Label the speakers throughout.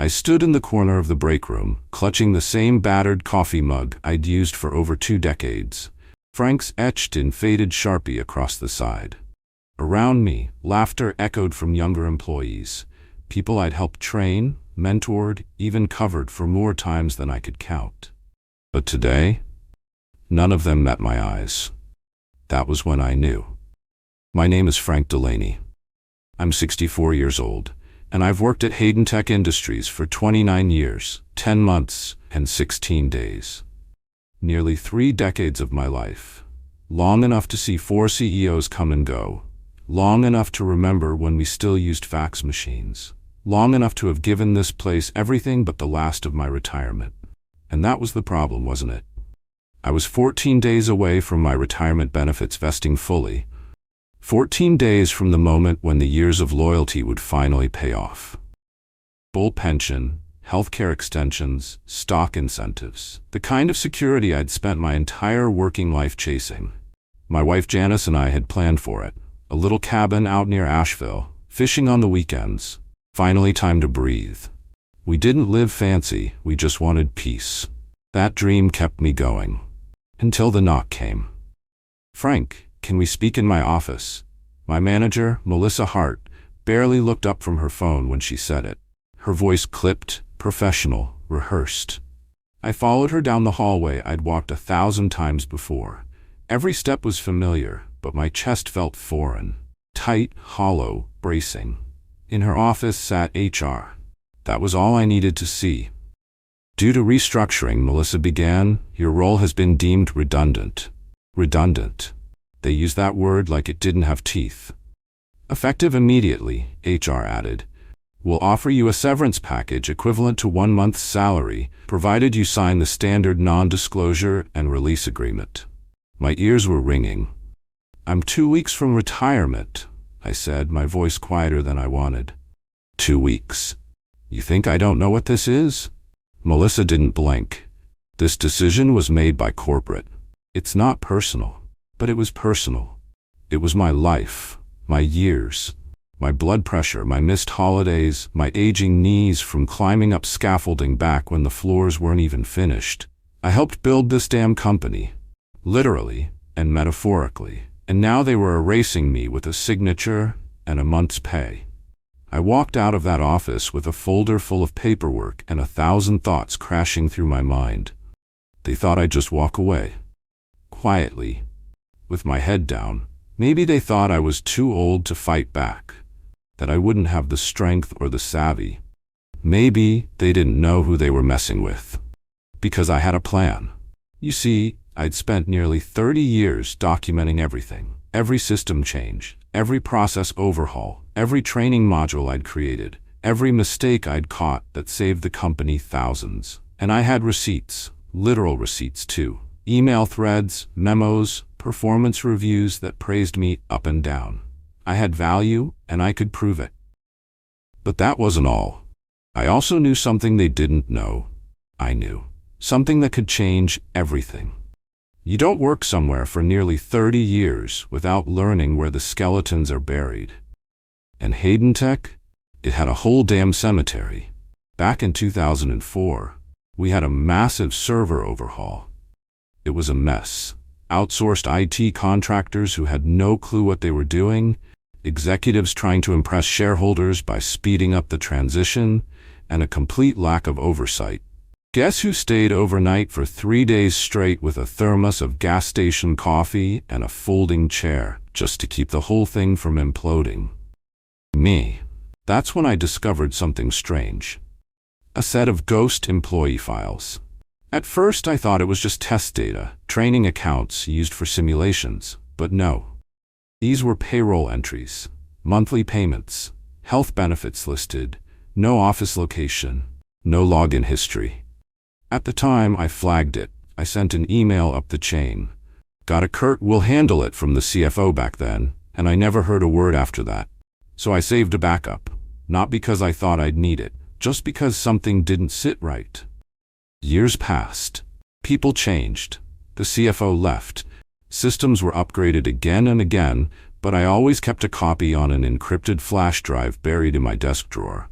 Speaker 1: I stood in the corner of the break room, clutching the same battered coffee mug I'd used for over 2 decades, Frank's etched in faded Sharpie across the side. Around me, laughter echoed from younger employees, people I'd helped train, mentored, even covered for more times than I could count. But today, none of them met my eyes. That was when I knew. My name is Frank Delaney. I'm 64 years old, and I've worked at Hayden Tech Industries for 29 years, 10 months, and 16 days. Nearly 3 decades of my life. Long enough to see 4 CEOs come and go. Long enough to remember when we still used fax machines. Long enough to have given this place everything but the last of my retirement. And that was the problem, wasn't it? I was 14 days away from my retirement benefits vesting fully. 14 days from the moment when the years of loyalty would finally pay off. Full pension, healthcare extensions, stock incentives. The kind of security I'd spent my entire working life chasing. My wife Janice and I had planned for it. A little cabin out near Asheville, fishing on the weekends. Finally time to breathe. We didn't live fancy, we just wanted peace. That dream kept me going. Until the knock came. "Frank, can we speak in my office?" My manager, Melissa Hart, barely looked up from her phone when she said it. Her voice clipped, professional, rehearsed. I followed her down the hallway I'd walked 1,000 times before. Every step was familiar, but my chest felt foreign. Tight, hollow, bracing. In her office sat HR. That was all I needed to see. "Due to restructuring," Melissa began, "your role has been deemed redundant." Redundant. They used that word like it didn't have teeth. "Effective immediately," HR added. "We'll offer you a severance package equivalent to 1 month's salary, provided you sign the standard non-disclosure and release agreement." My ears were ringing. "I'm 2 weeks from retirement," I said, my voice quieter than I wanted. 2 weeks. "You think I don't know what this is?" Melissa didn't blink. "This decision was made by corporate. It's not personal." But it was personal. It was my life, my years, my blood pressure, my missed holidays, my aging knees from climbing up scaffolding back when the floors weren't even finished. I helped build this damn company, literally and metaphorically, and now they were erasing me with a signature and a month's pay. I walked out of that office with a folder full of paperwork and 1,000 thoughts crashing through my mind. They thought I'd just walk away. Quietly, with my head down. Maybe they thought I was too old to fight back, that I wouldn't have the strength or the savvy. Maybe they didn't know who they were messing with. Because I had a plan. You see, I'd spent nearly 30 years documenting everything, every system change, every process overhaul, every training module I'd created, every mistake I'd caught that saved the company thousands. And I had receipts, literal receipts too. Email threads, memos, performance reviews that praised me up and down. I had value, and I could prove it. But that wasn't all. I also knew something they didn't know. I knew. Something that could change everything. You don't work somewhere for nearly 30 years without learning where the skeletons are buried. And Hayden Tech? It had a whole damn cemetery. Back in 2004, we had a massive server overhaul. It was a mess. Outsourced IT contractors who had no clue what they were doing, executives trying to impress shareholders by speeding up the transition, and a complete lack of oversight. Guess who stayed overnight for 3 days straight with a thermos of gas station coffee and a folding chair just to keep the whole thing from imploding? Me. That's when I discovered something strange. A set of ghost employee files. At first I thought it was just test data, training accounts used for simulations, but no. These were payroll entries, monthly payments, health benefits listed, no office location, no login history. At the time I flagged it. I sent an email up the chain. Got a curt "we'll handle it" from the CFO back then, and I never heard a word after that. So I saved a backup, not because I thought I'd need it, just because something didn't sit right. Years passed. People changed. The CFO left. Systems were upgraded again and again, but I always kept a copy on an encrypted flash drive buried in my desk drawer.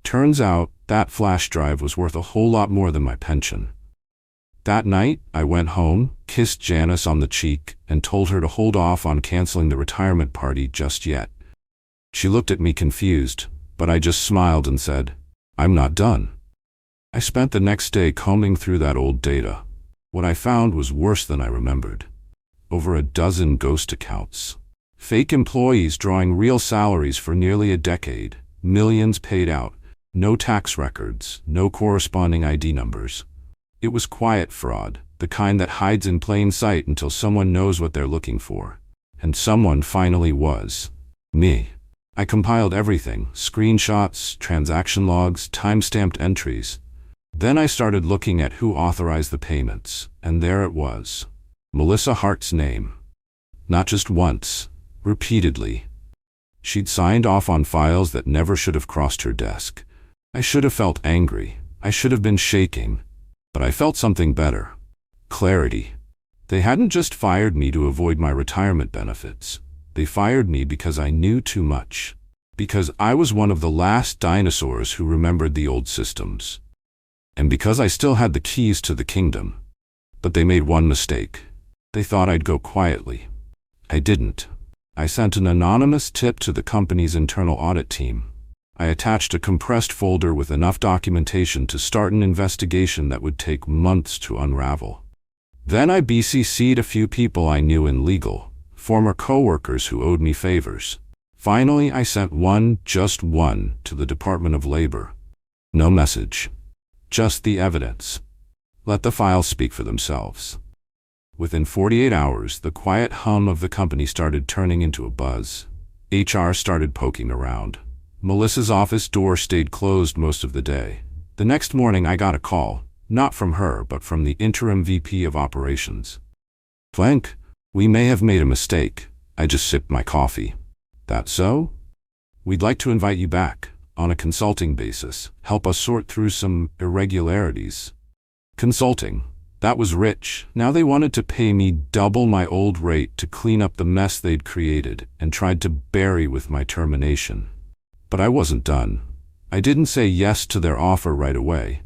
Speaker 1: Turns out, That flash drive was worth a whole lot more than my pension. That night, I went home, kissed Janice on the cheek, and told her to hold off on canceling the retirement party just yet. She looked at me confused, but I just smiled and said, "I'm not done." I spent the next day combing through that old data. What I found was worse than I remembered. Over a dozen ghost accounts. Fake employees drawing real salaries for nearly a decade, millions paid out, no tax records, no corresponding ID numbers. It was quiet fraud, the kind that hides in plain sight until someone knows what they're looking for. And someone finally was. Me. I compiled everything, screenshots, transaction logs, time-stamped entries. Then I started looking at who authorized the payments, and there it was. Melissa Hart's name. Not just once, repeatedly. She'd signed off on files that never should have crossed her desk. I should have felt angry. I should have been shaking. But I felt something better. Clarity. They hadn't just fired me to avoid my retirement benefits. They fired me because I knew too much. Because I was one of the last dinosaurs who remembered the old systems. And because I still had the keys to the kingdom. But they made one mistake. They thought I'd go quietly. I didn't. I sent an anonymous tip to the company's internal audit team. I attached a compressed folder with enough documentation to start an investigation that would take months to unravel. Then I BCC'd a few people I knew in legal, former coworkers who owed me favors. Finally, I sent one, just one, to the Department of Labor. No message. Just the evidence. Let the files speak for themselves. Within 48 hours, the quiet hum of the company started turning into a buzz. HR started poking around. Melissa's office door stayed closed most of the day. The next morning I got a call, not from her, but from the interim VP of operations. "Frank, we may have made a mistake." I just sipped my coffee. "That so? We'd like to invite you back, on a consulting basis, help us sort through some irregularities." Consulting. That was rich. Now they wanted to pay me double my old rate to clean up the mess they'd created and tried to bury with my termination. But I wasn't done. I didn't say yes to their offer right away.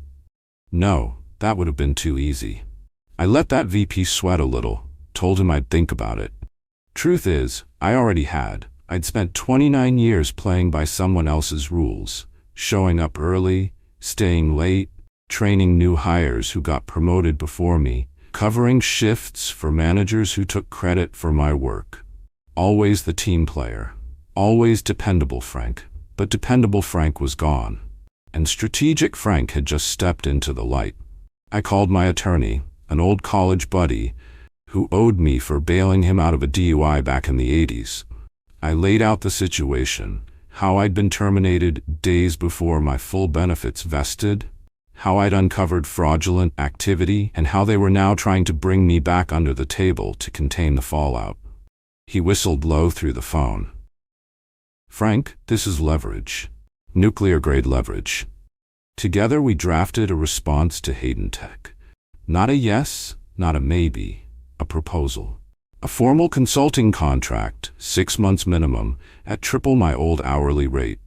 Speaker 1: No, that would have been too easy. I let that VP sweat a little, told him I'd think about it. Truth is, I already had. I'd spent 29 years playing by someone else's rules, showing up early, staying late, training new hires who got promoted before me, covering shifts for managers who took credit for my work. Always the team player. Always dependable Frank. But dependable Frank was gone. And strategic Frank had just stepped into the light. I called my attorney, an old college buddy, who owed me for bailing him out of a DUI back in the 80s. I laid out the situation, how I'd been terminated days before my full benefits vested, how I'd uncovered fraudulent activity, and how they were now trying to bring me back under the table to contain the fallout. He whistled low through the phone. "Frank, this is leverage. Nuclear-grade leverage." Together we drafted a response to Hayden Tech. Not a yes, not a maybe, a proposal. A formal consulting contract, 6 months minimum, at triple my old hourly rate.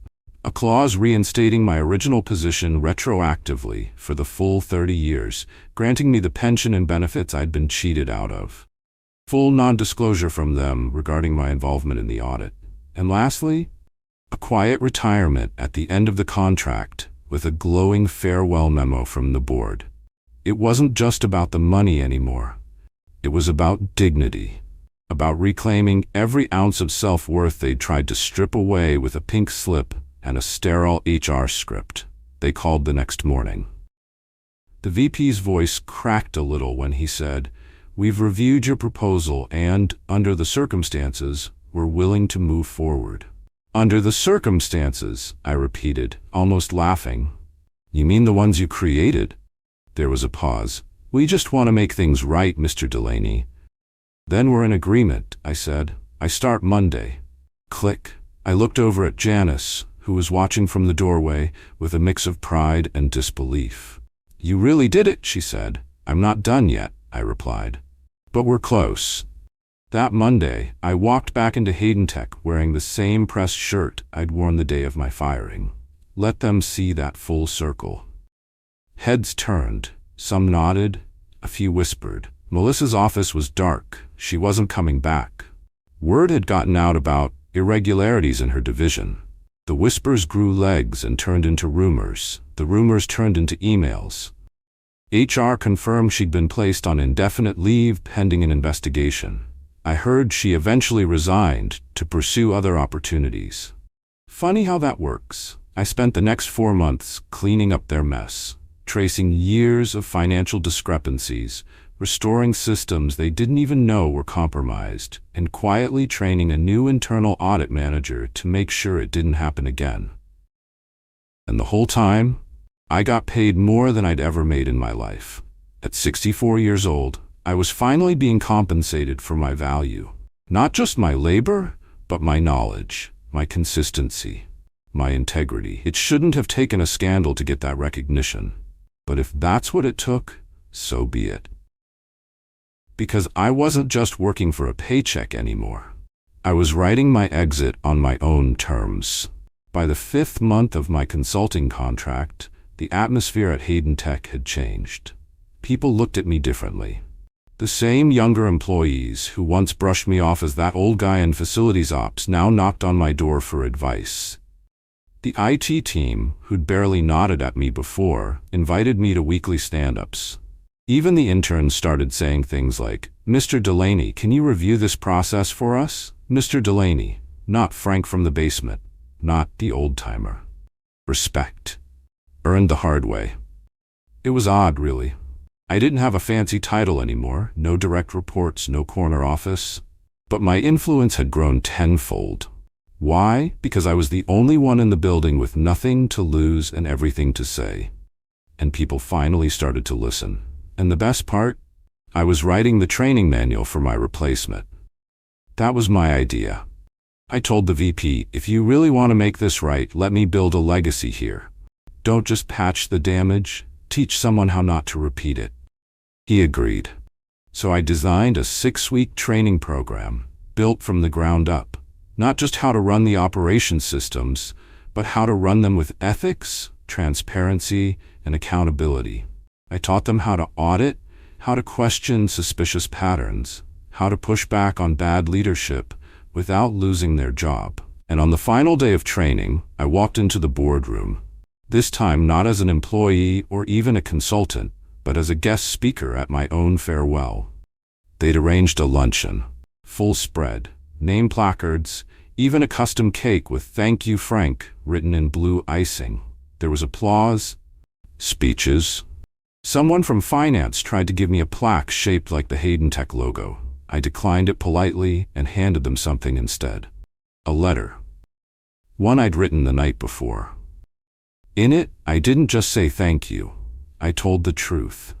Speaker 1: A clause reinstating my original position retroactively for the full 30 years, granting me the pension and benefits I'd been cheated out of. Full non-disclosure from them regarding my involvement in the audit. And lastly, a quiet retirement at the end of the contract with a glowing farewell memo from the board. It wasn't just about the money anymore. It was about dignity, about reclaiming every ounce of self-worth they'd tried to strip away with a pink slip and a sterile HR script. They called the next morning. The VP's voice cracked a little when he said, "We've reviewed your proposal and, under the circumstances, we're willing to move forward." "Under the circumstances," I repeated, almost laughing. "You mean the ones you created?" There was a pause. "We just want to make things right, Mr. Delaney." "Then we're in agreement," I said. "I start Monday." Click. I looked over at Janice, who was watching from the doorway with a mix of pride and disbelief. "You really did it," she said. "I'm not done yet," I replied. "But we're close." That Monday, I walked back into Hayden Tech wearing the same pressed shirt I'd worn the day of my firing. Let them see that full circle. Heads turned. Some nodded. A few whispered. Melissa's office was dark. She wasn't coming back. Word had gotten out about irregularities in her division. The whispers grew legs and turned into rumors. The rumors turned into emails. HR confirmed she'd been placed on indefinite leave pending an investigation. I heard she eventually resigned to pursue other opportunities. Funny how that works. I spent the next 4 months cleaning up their mess, tracing years of financial discrepancies, restoring systems they didn't even know were compromised, and quietly training a new internal audit manager to make sure it didn't happen again. And the whole time, I got paid more than I'd ever made in my life. At 64 years old, I was finally being compensated for my value. Not just my labor, but my knowledge, my consistency, my integrity. It shouldn't have taken a scandal to get that recognition. But if that's what it took, so be it. Because I wasn't just working for a paycheck anymore. I was writing my exit on my own terms. By the 5th month of my consulting contract, the atmosphere at Hayden Tech had changed. People looked at me differently. The same younger employees who once brushed me off as that old guy in facilities ops now knocked on my door for advice. The IT team, who'd barely nodded at me before, invited me to weekly stand-ups. Even the interns started saying things like, "Mr. Delaney, can you review this process for us?" Mr. Delaney, not Frank from the basement, not the old-timer. Respect. Earned the hard way. It was odd, really. I didn't have a fancy title anymore, no direct reports, no corner office. But my influence had grown tenfold. Why? Because I was the only one in the building with nothing to lose and everything to say. And people finally started to listen. And the best part? I was writing the training manual for my replacement. That was my idea. I told the VP, if you really want to make this right, let me build a legacy here. Don't just patch the damage, teach someone how not to repeat it. He agreed. So I designed a 6-week training program, built from the ground up. Not just how to run the operation systems, but how to run them with ethics, transparency, and accountability. I taught them how to audit, how to question suspicious patterns, how to push back on bad leadership without losing their job. And on the final day of training, I walked into the boardroom. This time not as an employee or even a consultant, but as a guest speaker at my own farewell. They'd arranged a luncheon, full spread, name placards, even a custom cake with "Thank you, Frank" written in blue icing. There was applause, speeches. Someone from finance tried to give me a plaque shaped like the Hayden Tech logo. I declined it politely and handed them something instead. A letter. One I'd written the night before. In it, I didn't just say thank you. I told the truth.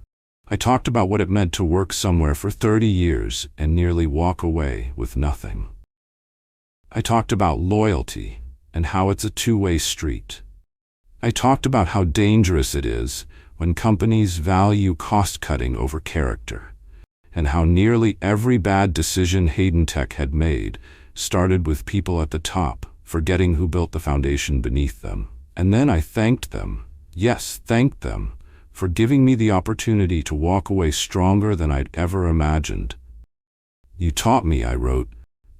Speaker 1: I talked about what it meant to work somewhere for 30 years and nearly walk away with nothing. I talked about loyalty and how it's a two-way street. I talked about how dangerous it is when companies value cost-cutting over character, and how nearly every bad decision Hayden Tech had made started with people at the top, forgetting who built the foundation beneath them. And then I thanked them, yes, thanked them, for giving me the opportunity to walk away stronger than I'd ever imagined. You taught me, I wrote,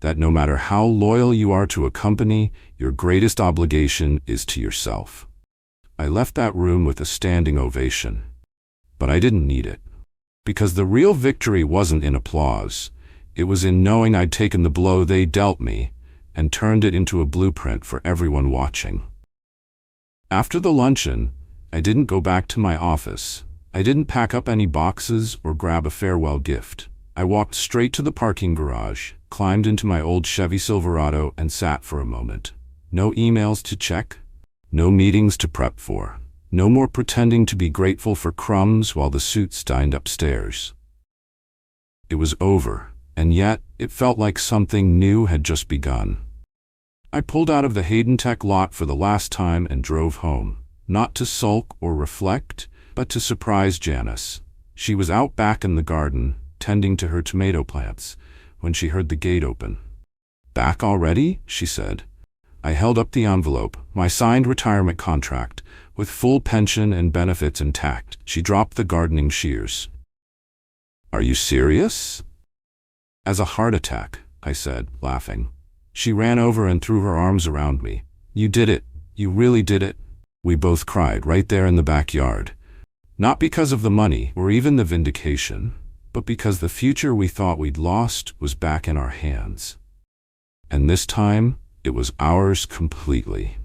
Speaker 1: that no matter how loyal you are to a company, your greatest obligation is to yourself. I left that room with a standing ovation. But I didn't need it. Because the real victory wasn't in applause. It was in knowing I'd taken the blow they dealt me and turned it into a blueprint for everyone watching. After the luncheon, I didn't go back to my office. I didn't pack up any boxes or grab a farewell gift. I walked straight to the parking garage, climbed into my old Chevy Silverado, and sat for a moment. No emails to check, no meetings to prep for, no more pretending to be grateful for crumbs while the suits dined upstairs. It was over, and yet it felt like something new had just begun. I pulled out of the Hayden Tech lot for the last time and drove home, not to sulk or reflect, but to surprise Janice. She was out back in the garden, tending to her tomato plants, when she heard the gate open. "Back already?" she said. I held up the envelope, my signed retirement contract, with full pension and benefits intact. She dropped the gardening shears. "Are you serious?" "As a heart attack," I said, laughing. She ran over and threw her arms around me. "You did it. You really did it." We both cried right there in the backyard. Not because of the money or even the vindication, but because the future we thought we'd lost was back in our hands. And this time, it was ours completely.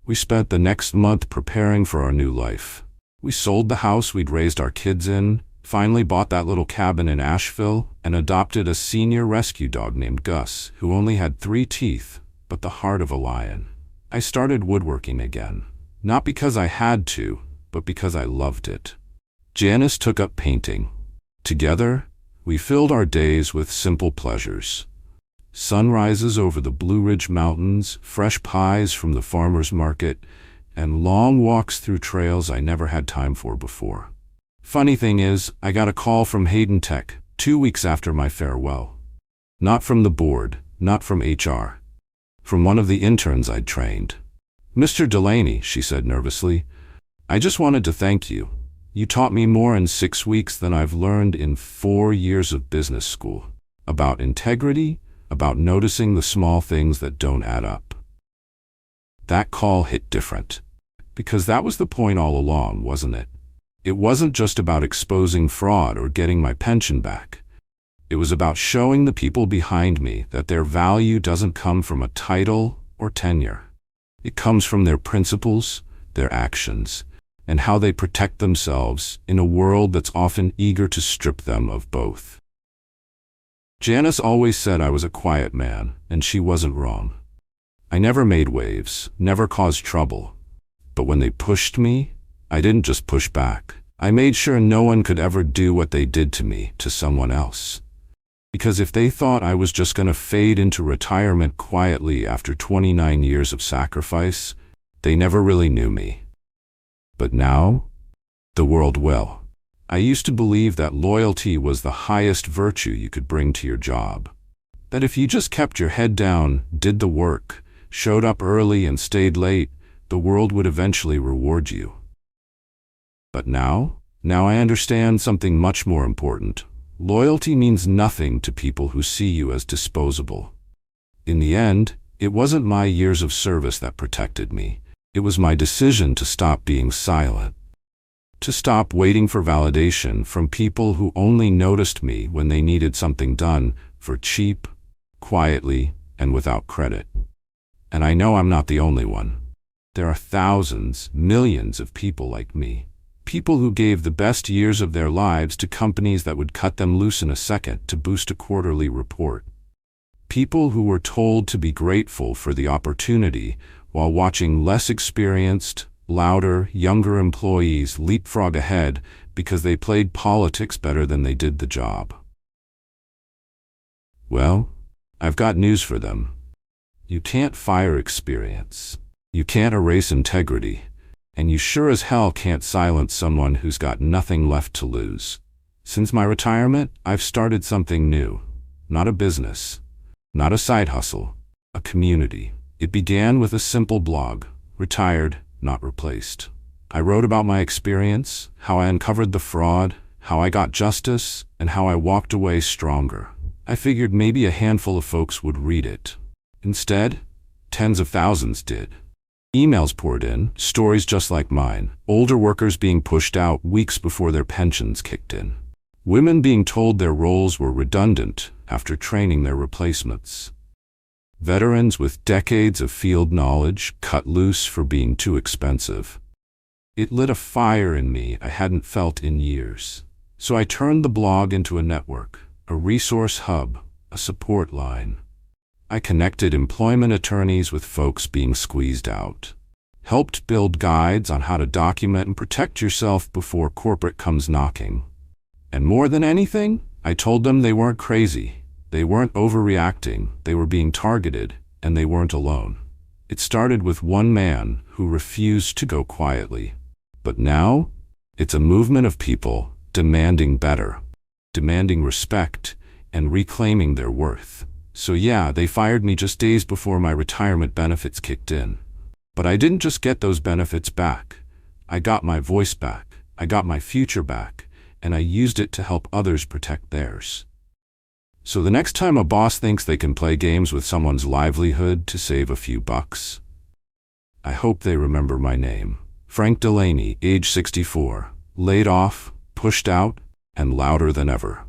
Speaker 1: We spent the next month preparing for our new life. We sold the house we'd raised our kids in, finally bought that little cabin in Asheville, and adopted a senior rescue dog named Gus, who only had 3 teeth, but the heart of a lion. I started woodworking again, not because I had to, but because I loved it. Janice took up painting. Together, we filled our days with simple pleasures. Sunrises over the Blue Ridge Mountains, fresh pies from the farmer's market, and long walks through trails I never had time for before. Funny thing is, I got a call from Hayden Tech 2 weeks after my farewell. Not from the board, not from HR. From one of the interns I'd trained. "Mr. Delaney," she said nervously, "I just wanted to thank you. You taught me more in 6 weeks than I've learned in 4 years of business school. About integrity, about noticing the small things that don't add up." That call hit different. Because that was the point all along, wasn't it? It wasn't just about exposing fraud or getting my pension back. It was about showing the people behind me that their value doesn't come from a title or tenure. It comes from their principles, their actions, and how they protect themselves in a world that's often eager to strip them of both. Janice always said I was a quiet man, and she wasn't wrong. I never made waves, never caused trouble. But when they pushed me, I didn't just push back. I made sure no one could ever do what they did to me to someone else. Because if they thought I was just going to fade into retirement quietly after 29 years of sacrifice, they never really knew me. But now, the world will. I used to believe that loyalty was the highest virtue you could bring to your job. That if you just kept your head down, did the work, showed up early and stayed late, the world would eventually reward you. But now I understand something much more important. Loyalty means nothing to people who see you as disposable. In the end, it wasn't my years of service that protected me. It was my decision to stop being silent. To stop waiting for validation from people who only noticed me when they needed something done for cheap, quietly, and without credit. And I know I'm not the only one. There are thousands, millions of people like me. People who gave the best years of their lives to companies that would cut them loose in a second to boost a quarterly report. People who were told to be grateful for the opportunity while watching less experienced, louder, younger employees leapfrog ahead because they played politics better than they did the job. Well, I've got news for them. You can't fire experience. You can't erase integrity. And you sure as hell can't silence someone who's got nothing left to lose. Since my retirement, I've started something new. Not a business. Not a side hustle. A community. It began with a simple blog. Retired, not replaced. I wrote about my experience, how I uncovered the fraud, how I got justice, and how I walked away stronger. I figured maybe a handful of folks would read it. Instead, tens of thousands did. Emails poured in, stories just like mine, older workers being pushed out weeks before their pensions kicked in. Women being told their roles were redundant after training their replacements. Veterans with decades of field knowledge cut loose for being too expensive. It lit a fire in me I hadn't felt in years. So I turned the blog into a network, a resource hub, a support line. I connected employment attorneys with folks being squeezed out. Helped build guides on how to document and protect yourself before corporate comes knocking. And more than anything, I told them they weren't crazy. They weren't overreacting, they were being targeted, and they weren't alone. It started with one man who refused to go quietly. But now, it's a movement of people demanding better, demanding respect, and reclaiming their worth. So yeah, they fired me just days before my retirement benefits kicked in. But I didn't just get those benefits back. I got my voice back, I got my future back, and I used it to help others protect theirs. So the next time a boss thinks they can play games with someone's livelihood to save a few bucks, I hope they remember my name. Frank Delaney, age 64, laid off, pushed out, and louder than ever.